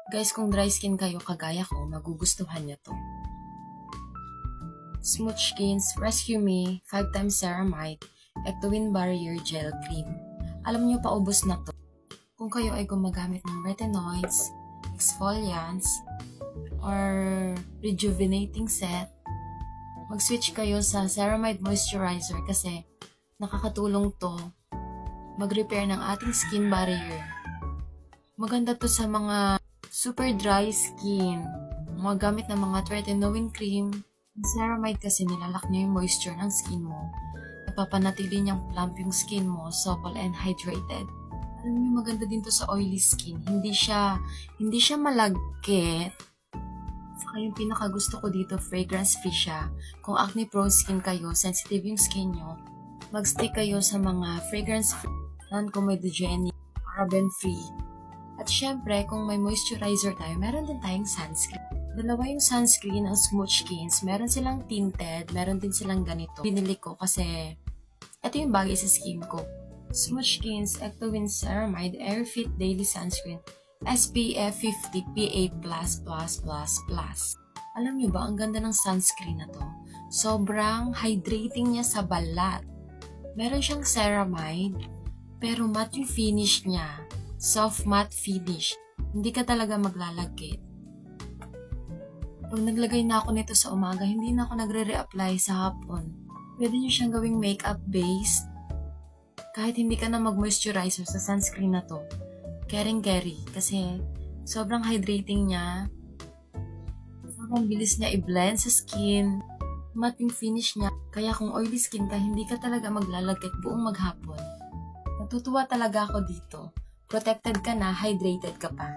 Guys, kung dry skin kayo kagaya ko, magugustuhan nyo to. Smoothskins Rescue Me 5x Ceramide Ectowin Barrier Gel Cream. Alam nyo, paubos na to. Kung kayo ay gumagamit ng retinoids, exfoliants, or rejuvenating set, mag-switch kayo sa Ceramide Moisturizer kasi nakakatulong to mag-repair ng ating skin barrier. Maganda to sa mga super dry skin, mga gamit ng mga tretinoin cream. Ang ceramide kasi nilalak niya yung moisture ng skin mo. Napapanatili niyang plump yung skin mo, supple and hydrated. Alam niyo, maganda din to sa oily skin. Hindi siya malagkit. Saka yung pinakagusto ko dito, fragrance free siya. Kung acne prone skin kayo, sensitive yung skin nyo, mag-stick kayo sa mga fragrance free, non-comedogenic, paraben free. At syempre, kung may moisturizer tayo, meron din tayong sunscreen. Dalawa yung sunscreen ang Smoothskins. Meron silang tinted, meron din silang ganito. Binili ko kasi ito yung bagay sa skin ko. Smoothskins Ectowin Ceramide Airfit Daily Sunscreen SPF 50 PA++++. Alam nyo ba, ang ganda ng sunscreen na to. Sobrang hydrating niya sa balat. Meron siyang ceramide, pero matte yung finish niya. Soft matte finish. Hindi ka talaga maglalagkit. Pag naglagay na ako nito sa umaga, hindi na ako nagre-reapply sa hapon. Pwede nyo siyang gawing makeup base. Kahit hindi ka na mag-moisturizer sa sunscreen na to. Caring-carry. Kasi sobrang hydrating niya. Sobrang bilis niya i-blend sa skin. Matte yung finish niya. Kaya kung oily skin ka, hindi ka talaga maglalagkit buong maghapon. Natutuwa talaga ako dito. Protected ka na, hydrated ka pa.